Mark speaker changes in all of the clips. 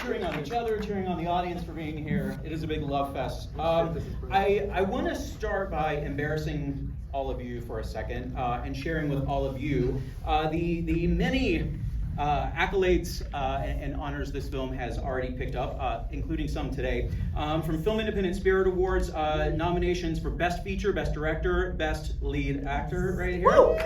Speaker 1: cheering on each other, cheering on the audience for being here. It is a big love fest. I want to start by embarrassing all of you for a second and sharing with all of you the many accolades and honors this film has already picked up, including some today. From Film Independent Spirit Awards, nominations for Best Feature, Best Director, Best Lead Actor, right here. From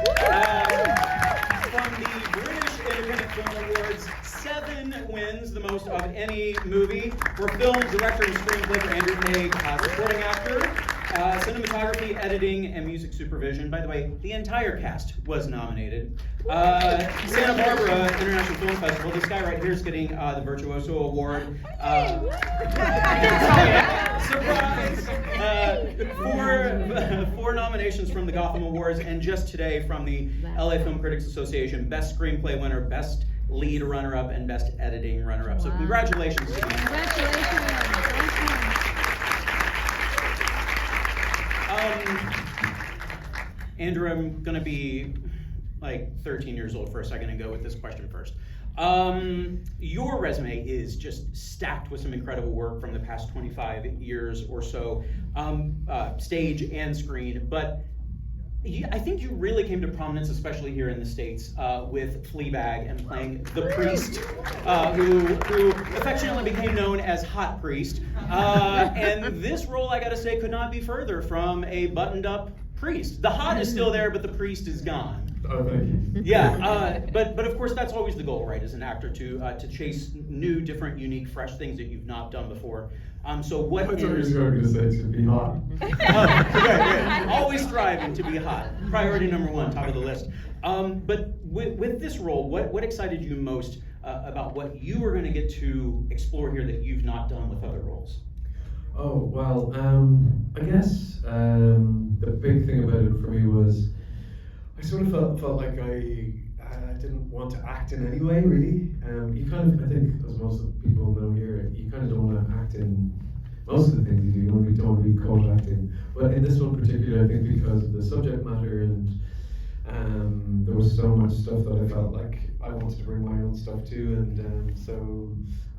Speaker 1: the British Independent Film Awards, 7 wins, the most of any movie. For Film, Director, and Screenplay for Andrew Haigh, Supporting Actor. Cinematography, editing, and music supervision. By the way, the entire cast was nominated. Santa Barbara International Film Festival. This guy right here is getting the Virtuoso Award. Surprise! Four nominations from the Gotham Awards, and just today from the LA Film Critics Association, Best Screenplay winner, Best Lead runner-up, and Best Editing runner-up. So congratulations to you.
Speaker 2: Congratulations.
Speaker 1: Andrew, I'm going to be like 13 years old for a second and go with this question first. Your resume is just stacked with some incredible work from the past 25 years or so, stage and screen, but I think you really came to prominence, especially here in the States, with Fleabag and playing the priest, who affectionately became known as Hot Priest. And this role, I gotta say, could not be further from a buttoned-up priest. The hot is still there, but the priest is gone.
Speaker 3: Oh, thank you.
Speaker 1: Yeah, but of course that's always the goal, right, as an actor, to chase new, different, unique, fresh things that you've not done before. So what
Speaker 3: I thought you were going to say to be hot.
Speaker 1: Right. Always striving to be hot. Priority number 1, top of the list. But with this role, what excited you most about what you were going to get to explore here that you've not done with other roles?
Speaker 3: Oh, well, I guess the big thing about it for me was I sort of felt like I didn't want to act in any way, really. You kind of, I think, as most of the people know here, you kind of don't want to act in most of the things you do. You don't want to be caught acting. But in this one particularly, I think because of the subject matter and there was so much stuff that I felt like I wanted to bring my own stuff to, and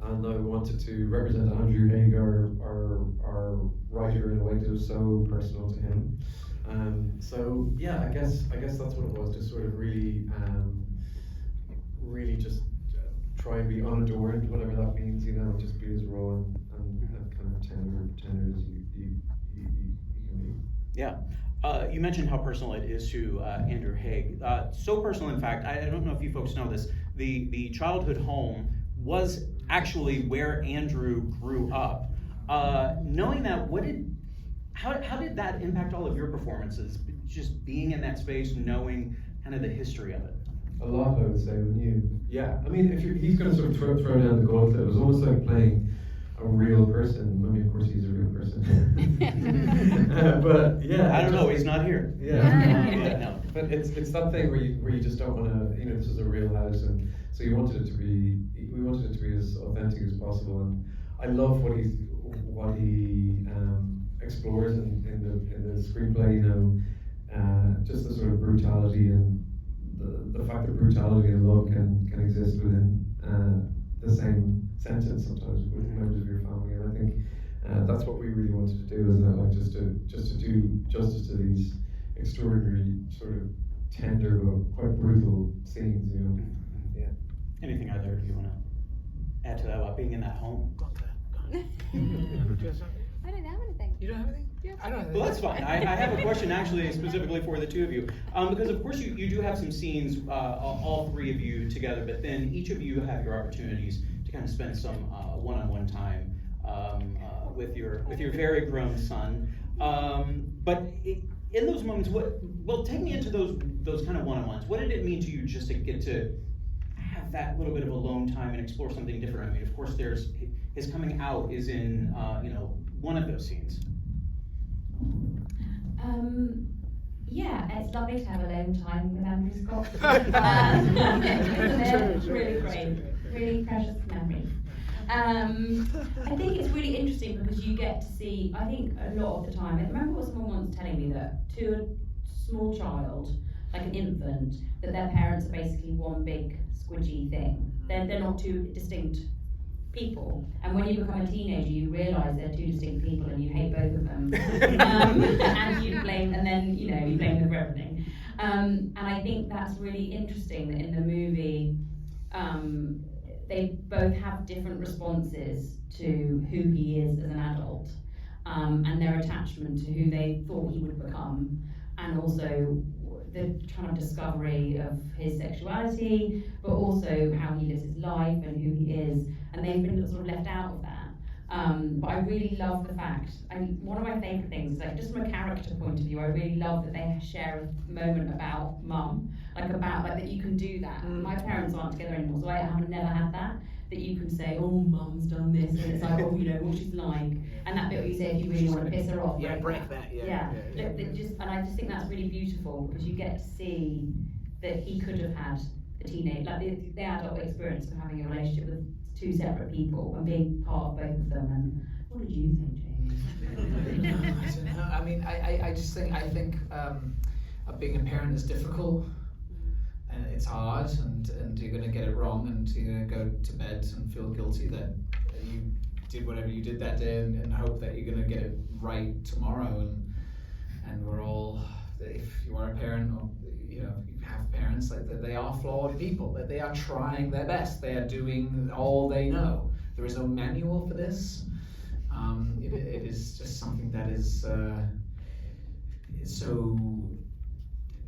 Speaker 3: I wanted to represent Andrew Haigh, our writer, in a way that was so personal to him. So yeah, I guess that's what it was. Just sort of really just try and be unadorned, whatever that means. Just be as raw and kind of tender as you can be.
Speaker 1: Yeah. You mentioned how personal it is to Andrew Haigh. So personal, in fact, I don't know if you folks know this, the childhood home was actually where Andrew grew up. Knowing that, how did that impact all of your performances? Just being in that space, knowing kind of the history of it.
Speaker 3: A lot, I would say, wouldn't you? Yeah, I mean, he's going to sort of throw down the gauntlet. It was almost like playing a real person. I mean, of course, he's a real person. But yeah,
Speaker 1: I don't know. He's not here.
Speaker 3: Yeah.
Speaker 1: No.
Speaker 3: But it's that thing where you just don't want to. This is a real house, and so we wanted it to be as authentic as possible. And I love what he explores in the screenplay. Just the sort of brutality and the fact that brutality and love can exist within the same sentence sometimes with members of your family, and I think that's what we really wanted to do, isn't it? Like just to do justice to these extraordinary sort of tender but quite brutal scenes, Yeah.
Speaker 1: Anything either of you want to add to that about being in that home?
Speaker 2: I don't have anything.
Speaker 4: You don't have anything?
Speaker 2: Yeah.
Speaker 4: I don't have anything.
Speaker 1: Well, that's fine. I have a question actually specifically for the two of you. Because of course you do have some scenes, all three of you together, but then each of you have your opportunities to kind of spend some one-on-one time with your very grown son. But in those moments, take me into those kind of one-on-ones. What did it mean to you just to get to have that little bit of alone time and explore something different? I mean, of course, there's his coming out is in one of those scenes.
Speaker 5: Yeah, it's lovely to have alone time with Andrew Scott. They're really great, really precious memories. I think it's really interesting because you get to see, I think a lot of the time, I remember what someone once telling me that to a small child, like an infant, that their parents are basically one big squidgy thing. They're not two distinct people. And when you become a teenager, you realise they're two distinct people and you hate both of them. And you blame, and then, you know, you blame them for everything. And I think that's really interesting that in the movie, they both have different responses to who he is as an adult, and their attachment to who they thought he would become, and also the kind of discovery of his sexuality, but also how he lives his life and who he is, and they've been sort of left out of that. But I really love the fact, and one of my favourite things is, like, just from a character point of view, I really love that they share a moment about mum, like that you can do that. My parents aren't together anymore, so I have never had that you can say, oh, mum's done this, and it's like, oh, you know what she's like, and that bit where you say if you really want to piss her off,
Speaker 4: break that.
Speaker 5: And I just think that's really beautiful, because you get to see that he could have had a teenage, like the adult experience of having a relationship with two separate people and being part of both of them. And what did you think, Jamie?
Speaker 4: I don't know. I mean, I think being a parent is difficult. And it's hard, and you're going to get it wrong, and you're going to go to bed and feel guilty that you did whatever you did that day, and hope that you're going to get it right tomorrow. And we're all, if you are a parent, or you know, you have parents, like that, they are flawed people. That they are trying their best. They are doing all they know. There is no manual for this. It is just something that is so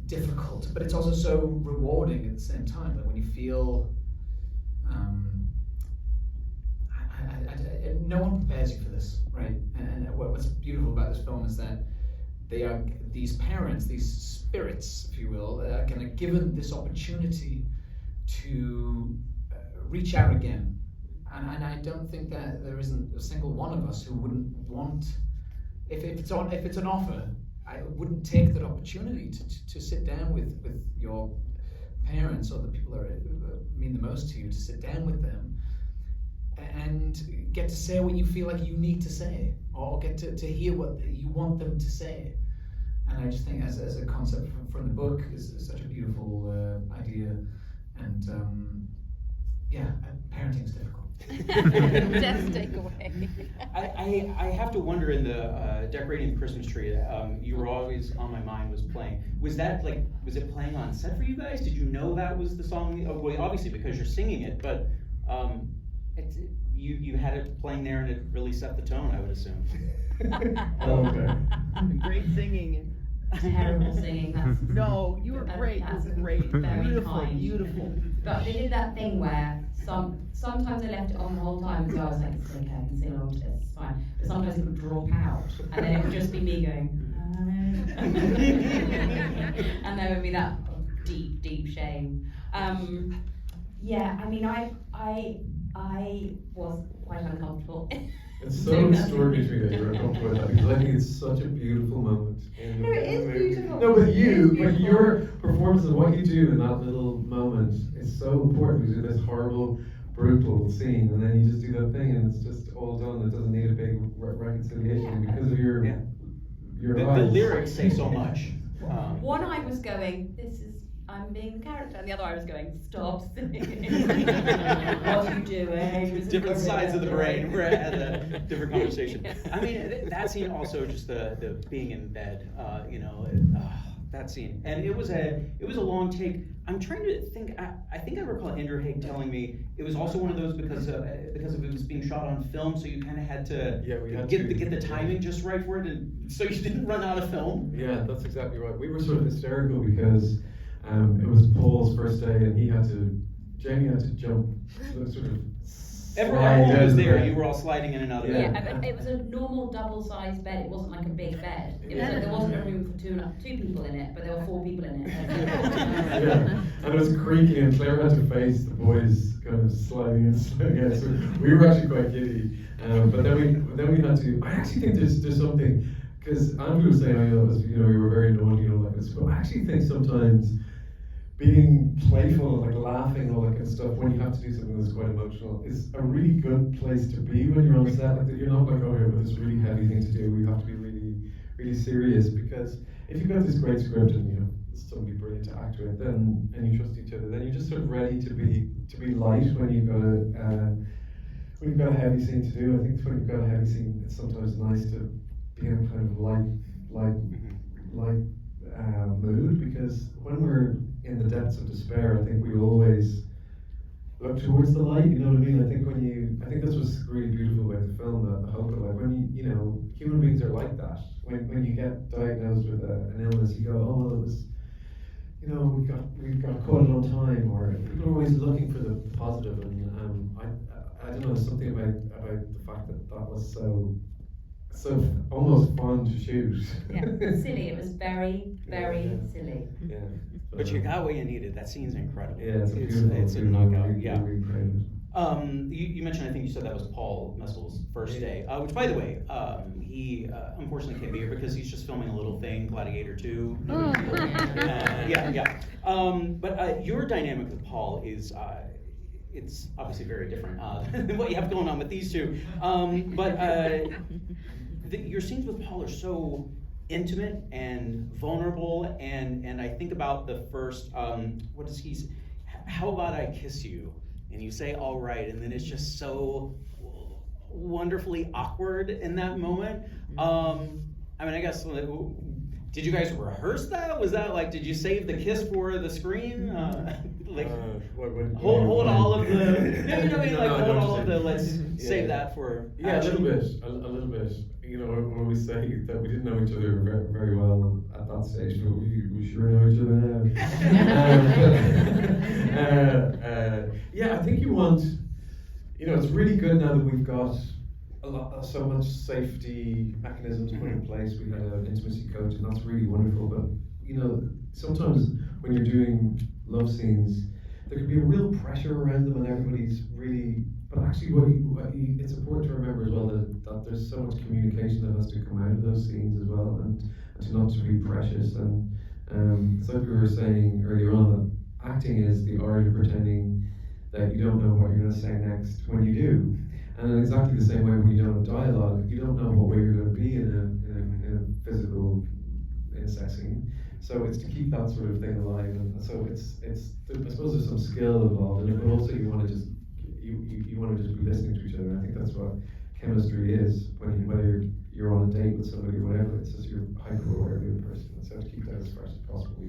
Speaker 4: difficult, but it's also so rewarding at the same time. Like when you feel, no one prepares you for this, right? And what's beautiful about this film is that they are, these parents, these spirits, if you will, are kind of given this opportunity to reach out again. And I don't think that there isn't a single one of us who wouldn't want, if it's an offer, I wouldn't take that opportunity to sit down with your parents or the people that mean the most to you, to sit down with them and get to say what you feel like you need to say, or get to hear what you want them to say. And I just think as a concept from the book is such a beautiful idea. And parenting is difficult.
Speaker 2: Just take away.
Speaker 1: I have to wonder, in the decorating the Christmas tree, You Were Always on My Mind was playing. Was it playing on set for you guys? Did you know that was the song? Well, obviously because you're singing it, but you had it playing there and it really set the tone, I would assume.
Speaker 3: Okay.
Speaker 6: Great singing.
Speaker 5: Terrible singing.
Speaker 6: No, you were great. You were great.
Speaker 5: Very
Speaker 6: Beautiful,
Speaker 5: kind.
Speaker 6: beautiful.
Speaker 5: But they did that thing where sometimes I left it on the whole time, so I was like, it's okay, I can sing along to this, it's fine. But sometimes it would drop out, and then it would just be me going, and there would be that deep, deep shame. Yeah, I mean, I was quite uncomfortable.
Speaker 3: It's so extraordinary to me that you're uncomfortable with that, because I think it's such a beautiful moment.
Speaker 5: No, it is beautiful.
Speaker 3: No, but your performance and what you do in that little moment is so important. You do this horrible, brutal scene, and then you just do that thing, and it's just all done. It doesn't need a big reconciliation because of your
Speaker 1: The
Speaker 3: eyes.
Speaker 1: lyrics say so much.
Speaker 5: One eye was going, I'm being the character, and the other eye was going, stop singing. What are you doing?
Speaker 1: Different sides of the brain. We're at a different conversation. I mean, that scene also, just the being in bed, that scene, and it was a long take. I'm trying to think. I think I recall Andrew Haig telling me it was also one of those because of it was being shot on film, so you kind of had to get the timing just right for it, and so you didn't run out of film.
Speaker 3: Yeah, that's exactly right. We were sort of hysterical because it was Paul's first day, and Jamie had to jump, sort of.
Speaker 1: Everyone was there. You were all sliding in and out of bed.
Speaker 5: Yeah, it was a normal double-sized bed. It wasn't like a big bed. It was like there wasn't a room for two people in it, but there were 4 people in it.
Speaker 3: Yeah, and it was creaky, and Claire had to face the boys kind of sliding in, sliding out. So we were actually quite giddy. But then we had to. I actually think there's something, because Andrew was saying, we were very naughty and all that kind of stuff. But I actually think sometimes being playful, like laughing, all that kind of stuff, when you have to do something that's quite emotional, is a really good place to be when you're on set. Like that, you're not like, oh, yeah, but this really heavy thing to do. We have to be really, really serious, because if you've got this great script and somebody brilliant to act with, and you trust each other, then you're just sort of ready to be light when you've got when you've got a heavy scene to do, I think when you've got a heavy scene, it's sometimes nice to be in a kind of mood, because when we're in the depths of despair, I think we always look towards the light. You know what I mean? I think this was really beautiful about the film, the hope of it. When you know, human beings are like that. When you get diagnosed with an illness, you go, oh well, it was, you know, we got caught it on time, or people are always looking for the positive, and I don't know, there's something about the fact that was so almost fun to shoot.
Speaker 5: Yeah, silly. It was very, very silly.
Speaker 3: Yeah.
Speaker 1: But you got what you needed. That scene's incredible.
Speaker 3: Yeah, it's a
Speaker 1: beautiful knockout.
Speaker 3: Really,
Speaker 1: Yeah.
Speaker 3: really great.
Speaker 1: You mentioned, I think you said that was Paul Messel's first day, which, by the way, he unfortunately can't be here because he's just filming a little thing, Gladiator 2. Yeah. But your dynamic with Paul is, it's obviously very different than what you have going on with these two. Your scenes with Paul are so intimate and vulnerable, and I think about the first, what does he say? How about I kiss you? And you say, all right, and then it's just so wonderfully awkward in that moment. I mean, I guess, did you guys rehearse that? Was that like, did you save the kiss for the screen? Hold all of the, let's save that for action.
Speaker 3: A little bit. You know, when we say that we didn't know each other very, very well at that stage, but we sure know each other now. Yeah, I think you want, you know, it's really good now that we've got so much safety mechanisms put in place. We had an intimacy coach, and that's really wonderful. But you know, sometimes when you're doing love scenes, there can be a real pressure around them, and everybody's really. But actually, it's important to remember as well that there's so much communication that has to come out of those scenes as well, and to not to be precious. And it's like we were saying earlier on, that acting is the art of pretending that you don't know what you're going to say next when you do. And in exactly the same way, when you don't have dialogue, you don't know what way you're going to be in a physical, in a sex scene. So it's to keep that sort of thing alive, and so it's I suppose there's some skill involved in it, but also you want to just be listening to each other. And I think that's what chemistry is, whether you're on a date with somebody or whatever. It's just you're hyper aware of the other person, and so to keep that as fresh as possible. We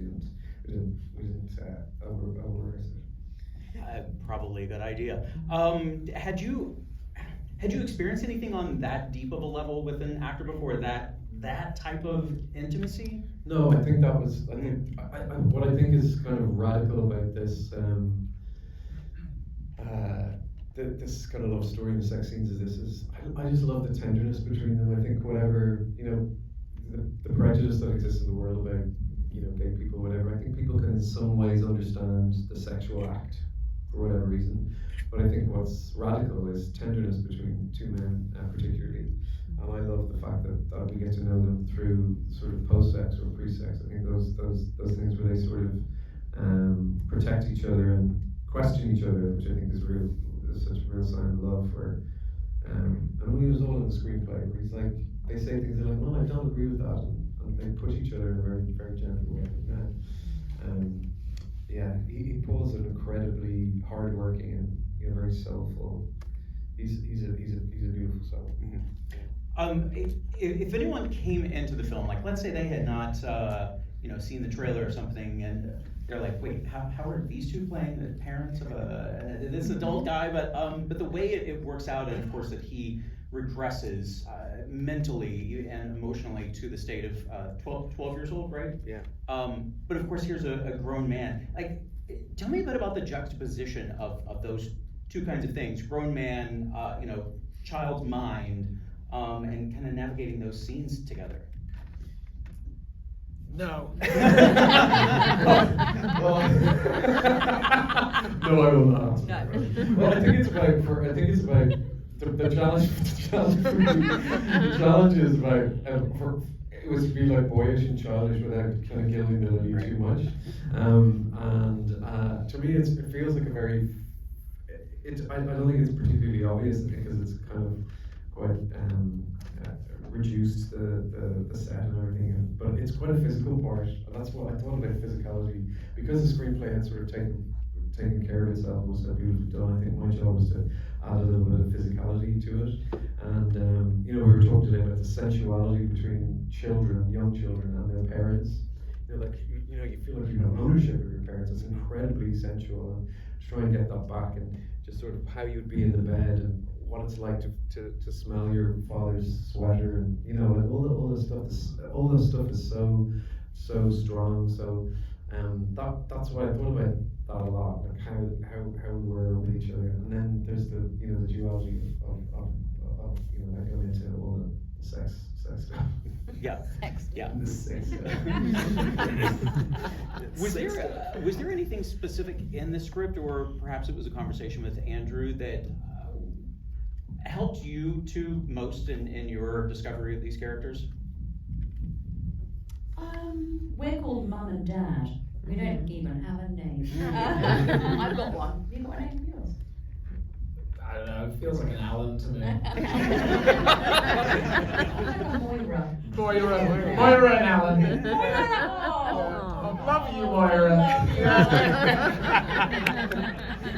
Speaker 3: didn't over it.
Speaker 1: Probably a good idea. Had you experienced anything on that deep of a level with an actor before, that type of intimacy?
Speaker 3: No, I think that was. I think what I think is kind of radical about this. This kind of love story in the sex scenes is I just love the tenderness between them. I think whatever, you know, the prejudice that exists in the world about, you know, gay people, whatever, I think people can in some ways understand the sexual act for whatever reason. But I think what's radical is tenderness between two men, particularly. And I love the fact that we get to know them through sort of post-sex or pre-sex. I think those things where they sort of protect each other and question each other, which I think is such a real sign of love. And when he was all in the screenplay, where he's like, they say things, they're like, no, I don't agree with that, and they push each other in a very, very gentle way. Yeah, he Paul's an incredibly hardworking and, you know, very soulful. He's a beautiful soul.
Speaker 1: Mm-hmm. If anyone came into the film, like let's say they had not seen the trailer or something, and they're like, wait, how are these two playing the parents of this adult guy? But the way it works out, and of course that he regresses mentally and emotionally to the state of 12 years old, right?
Speaker 3: Yeah.
Speaker 1: But of course, here's a grown man. Like, tell me a bit about the juxtaposition of those two kinds of things: grown man, child's mind, and kind of navigating those scenes together.
Speaker 3: No. No, I will not.
Speaker 5: No.
Speaker 3: Well, I think it's about the challenge. The challenge is about it was to be like boyish and childish without kind of gilding the lily too much. And to me, it feels like a very. I don't think it's particularly obvious because it's kind of quite. Reduced the set and everything, but it's quite a physical part, and that's what I thought about physicality, because the screenplay had sort of taken care of itself, was so beautifully done. I think my job was to add a little bit of physicality sensuality between children, young children, and their parents. You feel like you have ownership of your parents. It's incredibly sensual, and to try and get that back, and just sort of how you'd be in the bed, and what it's like to smell your father's sweater, and all this stuff is so strong. So that's why I thought about that a lot, like how we were with each other, and then there's the duality of that going into all the sex stuff.
Speaker 1: Yeah. Yeah.
Speaker 3: The sex stuff.
Speaker 1: Was there anything specific in the script, or perhaps it was a conversation with Andrew, that helped you two most in your discovery of these characters?
Speaker 5: We're called Mum and Dad. We don't even have a name. I've got one. Have you got a name for yours?
Speaker 4: I don't know, it feels like an Alan to me.
Speaker 5: Moira.
Speaker 4: Moira and Alan.
Speaker 5: Oh,
Speaker 4: love you, Moira.
Speaker 5: Love you.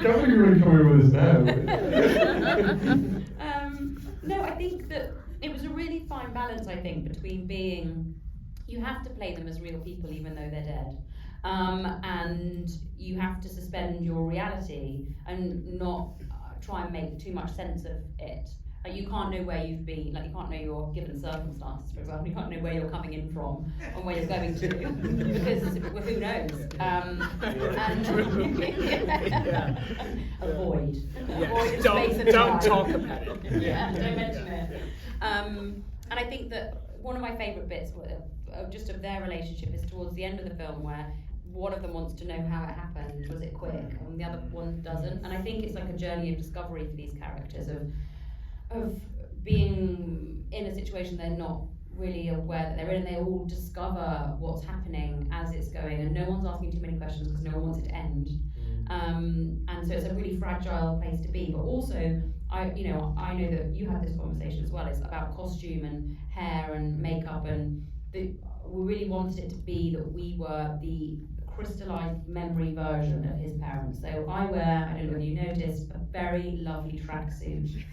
Speaker 3: Can't believe you're really coming with us now.
Speaker 5: No, I think that it was a really fine balance, I think, between being, you have to play them as real people even though they're dead. And you have to suspend your reality and not try and make too much sense of it. Like, you can't know where you've been, like you can't know your given circumstances, for example. You can't know where you're coming in from and where you're going to, because well, who knows? Avoid space and
Speaker 4: Don't
Speaker 5: time.
Speaker 4: talk about it.
Speaker 5: Yeah, don't mention it. And I think that one of my favourite bits of their relationship is towards the end of the film, where one of them wants to know how it happened, was it quick, and the other one doesn't. And I think it's like a journey of discovery for these characters, of being in a situation they're not really aware that they're in, and they all discover what's happening as it's going, and no one's asking too many questions because no one wants it to end. And so it's a really fragile place to be. But also, I know that you had this conversation as well. It's about costume and hair and makeup, and we really wanted it to be that we were the crystallized memory version of his parents. So I wear, I don't know whether you noticed, a very lovely tracksuit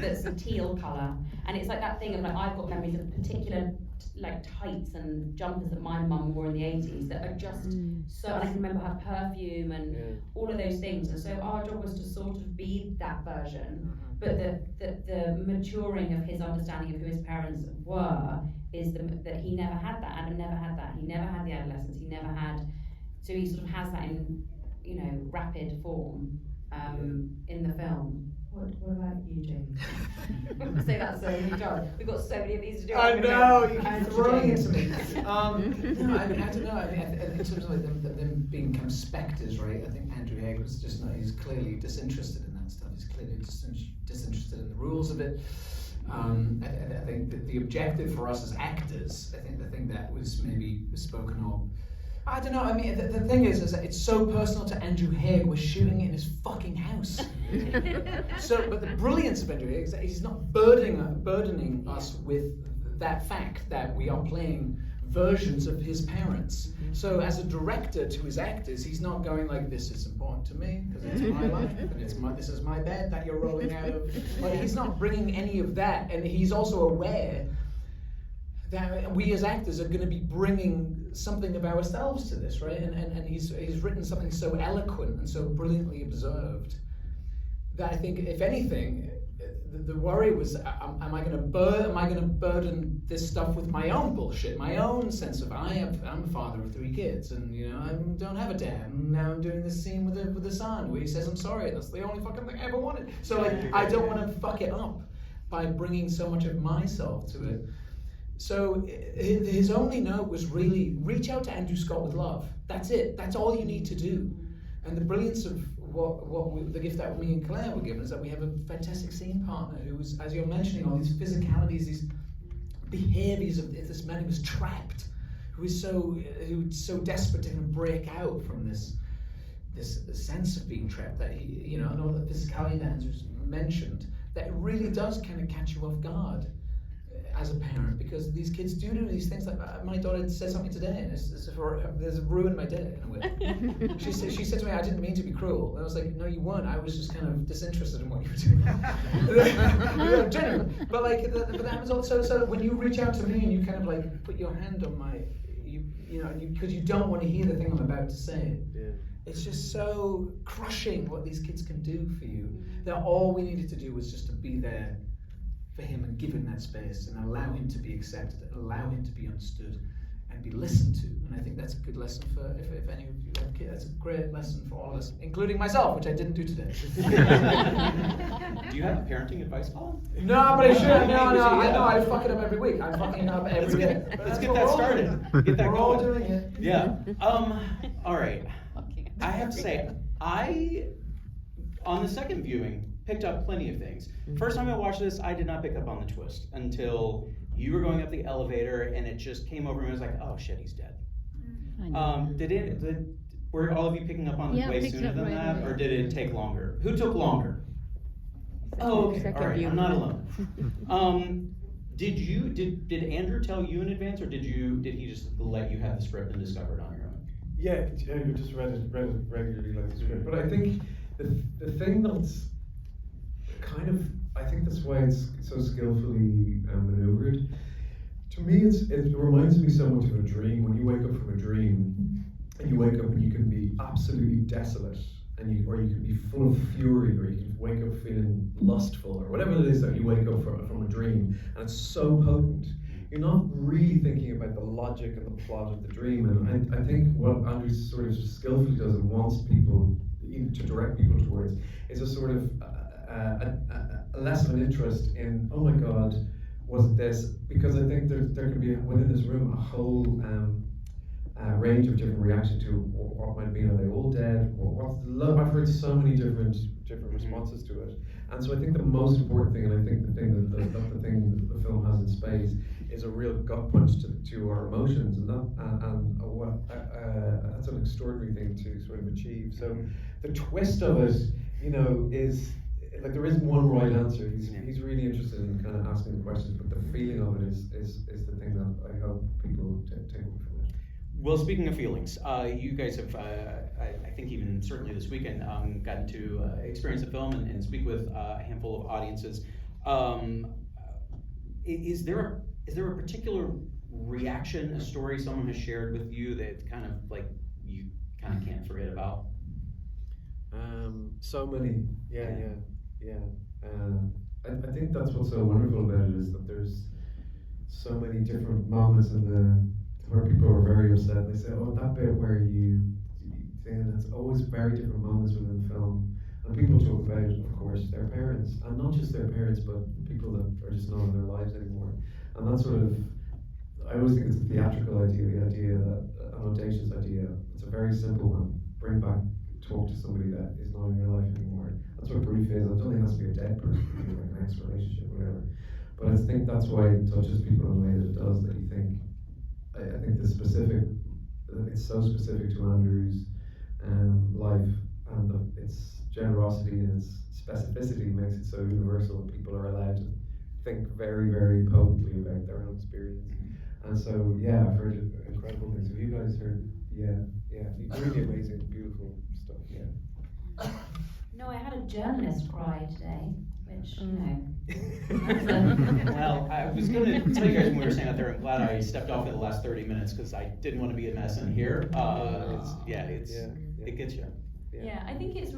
Speaker 5: that's a teal colour, and it's like that thing of like, I've got memories of particular like tights and jumpers that my mum wore in the 80s that are just so, and I can remember her perfume and all of those things, and so our job was to sort of be that version, but the maturing of his understanding of who his parents were is that he never had that. Adam never had that. He never had the adolescence. He never had. So he sort of has that in, rapid form in the film. What about you, Jamie? Say that so many times. We've got so many of these to do.
Speaker 4: I know, you
Speaker 5: And
Speaker 4: keep throwing it to me.
Speaker 5: James.
Speaker 4: No, I don't know. I mean, in terms of like them being kind of spectres, right? I think Andrew Haig was just he's clearly disinterested in that stuff. He's clearly disinterested in the rules of it. I think that the objective for us as actors, I think the thing that was maybe spoken of, I don't know, I mean, the thing is that it's so personal to Andrew Haig, we're shooting it in his fucking house. But the brilliance of Andrew Haig is that he's not burdening us with that fact that we are playing versions of his parents. So as a director to his actors, he's not going like, this is important to me because it's my life and this is my bed that you're rolling out of. Like, he's not bringing any of that, and he's also aware that we as actors are going to be bringing something of ourselves to this, right? And he's written something so eloquent and so brilliantly observed that I think, if anything, the worry was, am I going to burden this stuff with my own bullshit, my own sense of I'm a father of 3 kids, and I don't have a dad, and now I'm doing this scene with a son where he says I'm sorry. That's the only fucking thing I ever wanted. So like, I don't want to fuck it up by bringing so much of myself to it. So his only note was really reach out to Andrew Scott with love. That's it. That's all you need to do. And the brilliance of the gift that me and Claire were given is that we have a fantastic scene partner who was, as you're mentioning, all these physicalities, these behaviours of this man who was trapped, who's so desperate to kind of break out from this sense of being trapped, that he, and all the physicality that Andrew's mentioned, that really does kind of catch you off guard. as a parent, because these kids do these things. Like my daughter said something today, and there's ruined my day in a way. She said to me, "I didn't mean to be cruel," and I was like, "No, you weren't. I was just kind of disinterested in what you were doing." Genuinely. But like, but that happens also. So when you reach out to me and you kind of like put your hand on my, you know, because you don't want to hear the thing I'm about to say.
Speaker 3: Yeah.
Speaker 4: It's just so crushing what these kids can do for you. That all we needed to do was just to be there for him and give him that space and allow him to be accepted, and allow him to be understood and be listened to. And I think that's a good lesson for if any of you have kids. That's a great lesson for all of us, including myself, which I didn't do today.
Speaker 1: Do you have a parenting advice column?
Speaker 4: No, but I should. No, I know. I fuck it up every week. I'm fucking up every day.
Speaker 1: Let's get that started. Get that
Speaker 4: We're all
Speaker 1: going.
Speaker 4: doing it.
Speaker 1: Yeah. All right. I have to say, on the second viewing, picked up plenty of things. First time I watched this, I did not pick up on the twist until you were going up the elevator and it just came over me. I was like, oh shit, he's dead. Were all of you picking up on it way sooner than that, or did it take longer? Who took longer? Oh, okay. All right. I'm not alone. Did Andrew tell you in advance, or did he just let you have the script and discover it on your own?
Speaker 3: Yeah, you just read it regularly like the script. But I think the thing that's kind of, I think that's why it's so skillfully maneuvered. To me, it reminds me so much of a dream. When you wake up from a dream, and you wake up and you can be absolutely desolate, or you can be full of fury, or you can wake up feeling lustful, or whatever it is that you wake up from a dream, and it's so potent. You're not really thinking about the logic and the plot of the dream, and I think what Andrew sort of skillfully does and wants people to direct people towards is a sort of less of an interest in, oh my God, was it this? Because I think there can be within this room a whole range of different reactions to what might be. Are they all dead? I've heard so many different responses to it, and so I think the most important thing, and I think the thing that the film has in spades, is a real gut punch to our emotions, and that's an extraordinary thing to sort of achieve. So the twist of it, you know, is like there isn't one right answer. He's really interested in kind of asking the questions, but the feeling of it is the thing that I hope people take away from it.
Speaker 1: Well, speaking of feelings, you guys have, I think even certainly this weekend, gotten to experience the film and speak with a handful of audiences. Is there a particular reaction, a story someone has shared with you that kind of like you kind of can't forget about?
Speaker 3: So many, yeah. I think that's what's so wonderful about it, is that there's so many different moments where people are very upset. And they say, "Oh, that bit where you," and it's always very different moments within the film. And people talk about, of course, their parents, and not just their parents, but people that are just not in their lives anymore. And that sort of, I always think it's a theatrical idea, the idea that an audacious idea. It's a very simple one. Bring back, talk to somebody that is not in your life anymore. That's what grief is. I don't think it has to be a dead person, like an ex-relationship, whatever. But I think that's why it touches people in a way that it does. That you think, I think it's so specific to Andrew's life, and its generosity and its specificity makes it so universal that people are allowed to think very, very potently about their own experience. And so, yeah, I've heard incredible things. Have you guys heard? Yeah, really amazing, beautiful stuff. Yeah.
Speaker 5: No, I had a journalist cry today, which, you know.
Speaker 1: Well, I was going to tell you guys when we were saying out there, I'm glad I stepped off in the last 30 minutes because I didn't want to be a mess in here. It gets you.
Speaker 5: Yeah, I think it is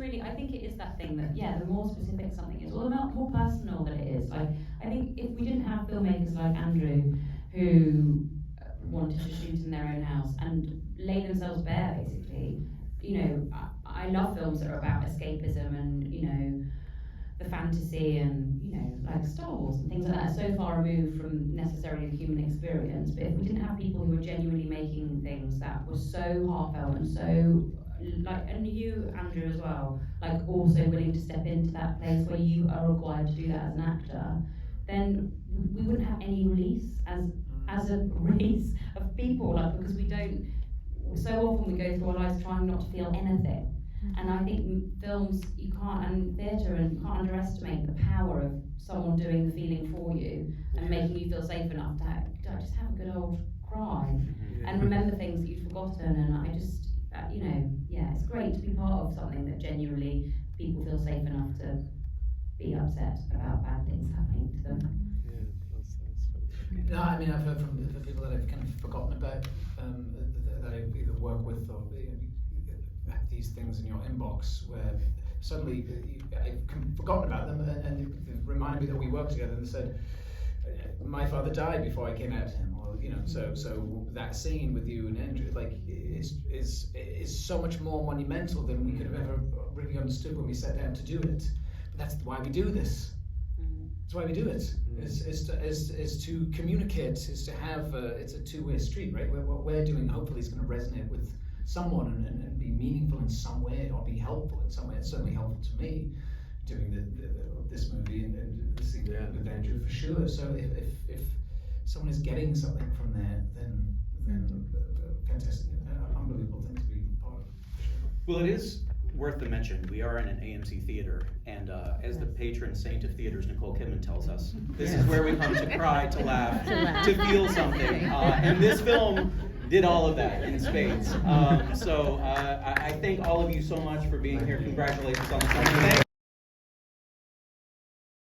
Speaker 5: that thing that, the more specific something is, or the more personal that it is. Like, I think if we didn't have filmmakers like Andrew who wanted to shoot in their own house and lay themselves bare, basically, you know, I love films that are about escapism and, you know, the fantasy and, you know, like Star Wars and things like that are so far removed from necessarily the human experience. But if we didn't have people who were genuinely making things that were so heartfelt and so, like, and you, Andrew, as well, like also willing to step into that place where you are required to do that as an actor, then we wouldn't have any release as a race of people, like, because we don't, so often we go through our lives trying not to feel anything. And I think films, you can't, and theatre, and you can't underestimate the power of someone doing the feeling for you and making you feel safe enough to just have a good old cry and remember things that you've forgotten. And I just, it's great to be part of something that genuinely people feel safe enough to be upset about bad things happening to them.
Speaker 4: No, I mean, I've heard from the people that I've kind of forgotten about, that I either work with or have these things in your inbox where suddenly I've forgotten about them and it reminded me that we worked together and said, my father died before I came out to him, or so that scene with you and Andrew, like, is so much more monumental than we could have ever really understood when we sat down to do it. But that's why we do this. That's why we do it. Is to communicate. Is to have. It's a two-way street, right? What we're doing hopefully is going to resonate with someone and be meaningful in some way, or be helpful in some way. It's certainly helpful to me doing this movie and the scene with Andrew for sure. So if someone is getting something from there, then fantastic, unbelievable thing to be part of. For sure.
Speaker 1: Well, it is worth the mention, we are in an AMC theater, and as the patron saint of theaters, Nicole Kidman tells us, this is where we come to cry, to laugh, to feel something, and this film did all of that in spades. So I thank all of you so much for being here. Congratulations on the film.